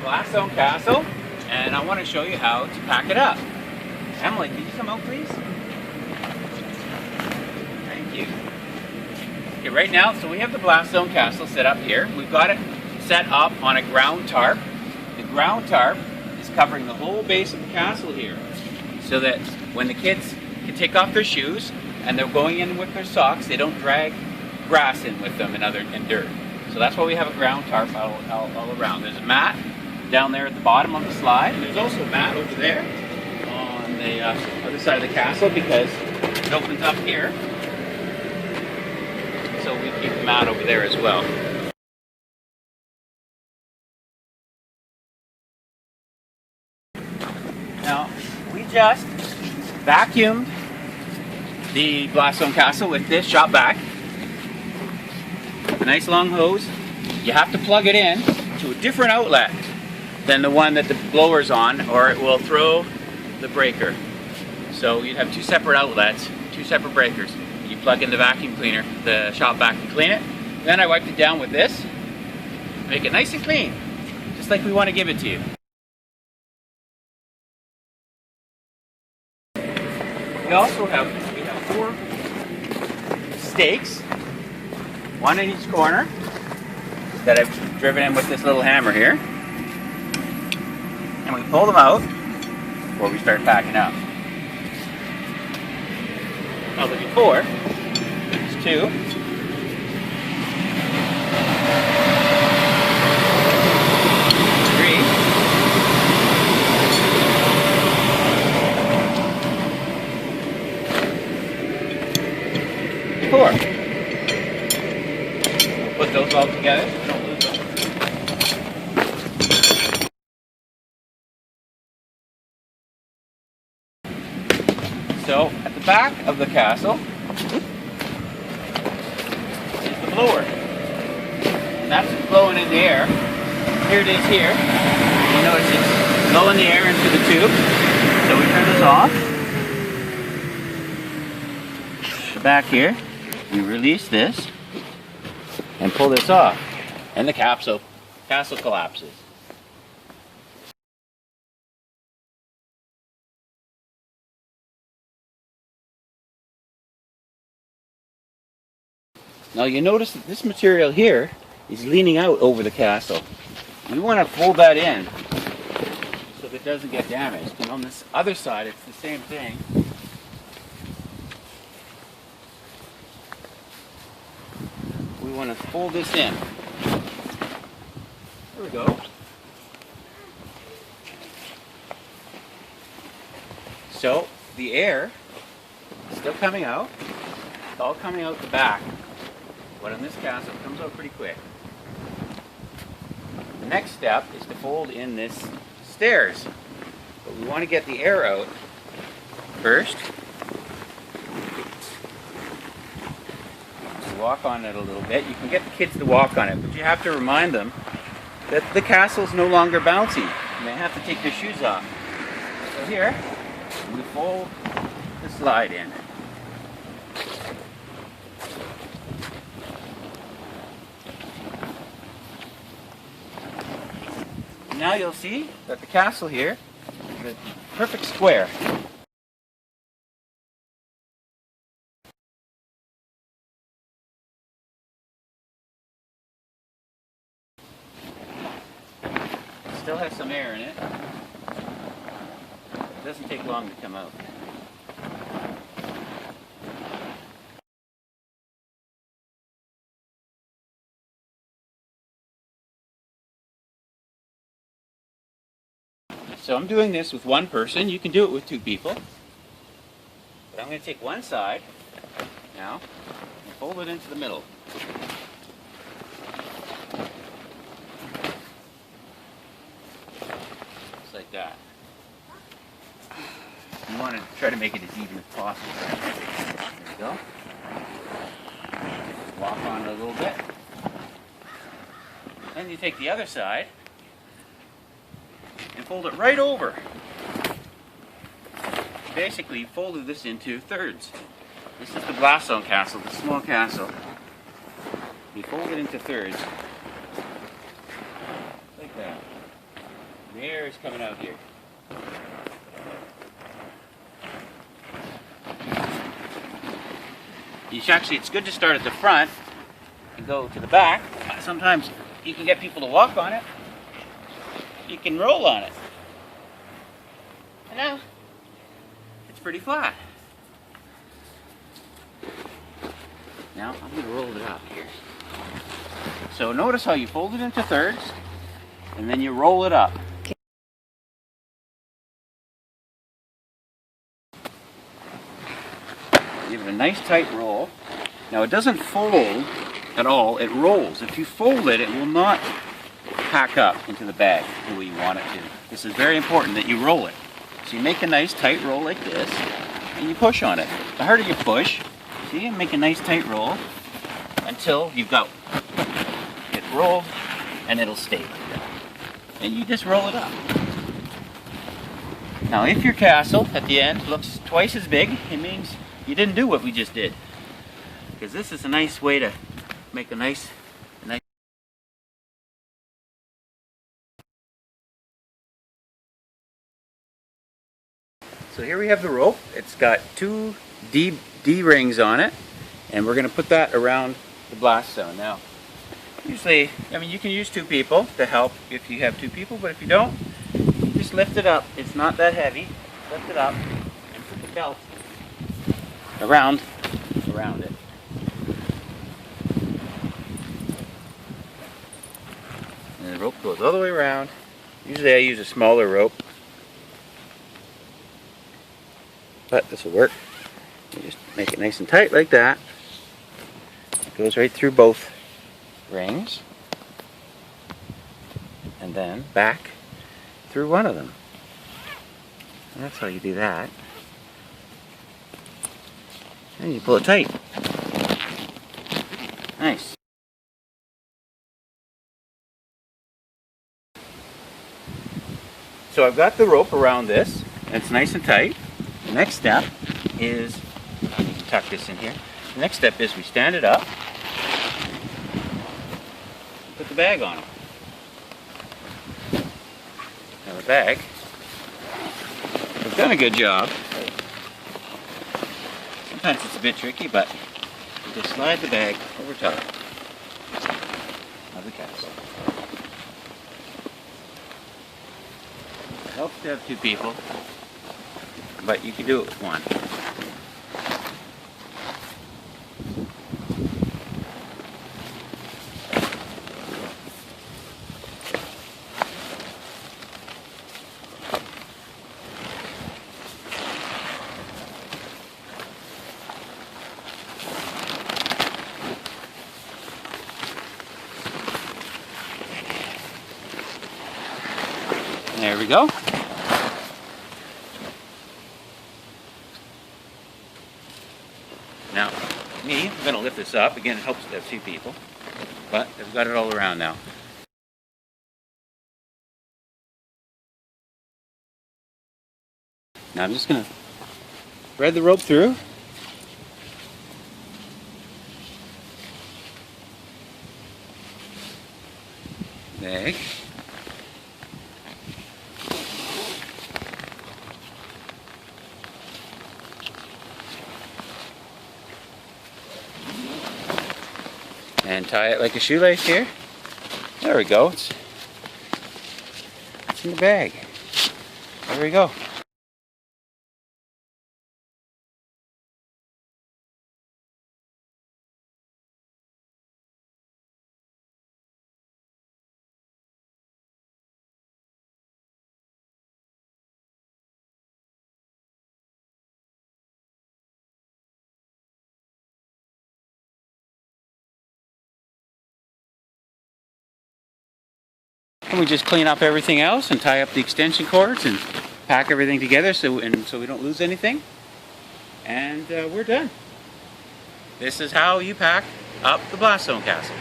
BlastZone castle, and I want to show you how to pack it up. Emily, can you come out, please? Thank you. Okay, right now, so we have the BlastZone castle set up here. We've got it set up on a ground tarp. The ground tarp is covering the whole base of the castle here, so that when the kids can take off their shoes and they're going in with their socks, they don't drag grass in with them and dirt. So that's why we have a ground tarp all around. There's a mat down there at the bottom of the slide. There's also a mat over there on the other side of the castle because it opens up here. So we keep the mat over there as well. Now, we just vacuumed the BlastZone castle with this shop vac. A nice long hose. You have to plug it in to a different outlet than the one that the blower's on, or it will throw the breaker. So you'd have two separate outlets, two separate breakers. You plug in the vacuum cleaner, the shop vac, and clean it. Then I wiped it down with this, make it nice and clean, just like we want to give it to you. We also have 4 stakes, one in each corner, that I've driven in with this little hammer here. And we pull them out before we start packing up. Now there'll be 4. There's 2. 4. Put those all together so we don't lose them. So at the back of the castle is the blower. And that's blowing in the air. Here it is here. You notice it's blowing the air into the tube. So we turn this off. Back here, we release this and pull this off, and the castle collapses. Now you notice that this material here is leaning out over the castle. We want to fold that in so that it doesn't get damaged. And on this other side, it's the same thing. We want to fold this in. There we go. So the air is still coming out. It's all coming out the back. But in this castle, it comes out pretty quick. The next step is to fold in this stairs. But we want to get the air out first. Walk on it a little bit. You can get the kids to walk on it, but you have to remind them that the castle's no longer bouncy and they have to take their shoes off. So here, we fold the slide in. Now you'll see that the castle here is a perfect square. Still has some air in it. It doesn't take long to come out. So I'm doing this with one person. You can do it with 2 people. But I'm going to take one side now and fold it into the middle. Like that. You want to try to make it as even as possible. There you go. Walk on it a little bit. Then you take the other side and fold it right over. Basically, you folded this into thirds. This is the BlastZone castle, the small castle. You fold it into thirds, like that. air is coming out here. It's good to start at the front and go to the back. Sometimes you can get people to walk on it. You can roll on it. And now, it's pretty flat. Now, I'm going to roll it up here. So notice how you fold it into thirds, and then you roll it up. Give it a nice tight roll. Now it doesn't fold at all, it rolls. If you fold it, it will not pack up into the bag the way you want it to. This is very important that you roll it. So you make a nice tight roll like this, and you push on it. The harder you push, see, and make a nice tight roll until you've got it rolled, and it'll stay like that. And you just roll it up. Now if your castle at the end looks twice as big, it means you didn't do what we just did. Because this is a nice way to make a nice. So here we have the rope. It's got 2 D rings on it, and we're going to put that around the blast zone. Now, usually, I mean, you can use 2 people to help if you have 2 people, but if you don't, you just lift it up. It's not that heavy. Lift it up and put the belt around it. And the rope goes all the way around. Usually I use a smaller rope, but this will work. You just make it nice and tight like that. It goes right through both rings, and then back through one of them. And that's how you do that. And you pull it tight. Nice. So I've got the rope around this, and it's nice and tight. The next step is, you can tuck this in here. The next step is we stand it up, put the bag on it. Now the bag, we've done a good job. Sometimes it's a bit tricky, but you just slide the bag over top of the castle. It helps to have 2 people, but you can do it with 1. There we go. Now, I'm going to lift this up. Again, it helps to have 2 people, but I've got it all around now. Now I'm just going to thread the rope through. Bag. And tie it like a shoelace here. There we go. It's in the bag. There we go. And we just clean up everything else and tie up the extension cords and pack everything together so we don't lose anything. And we're done. This is how you pack up the BlastZone castle.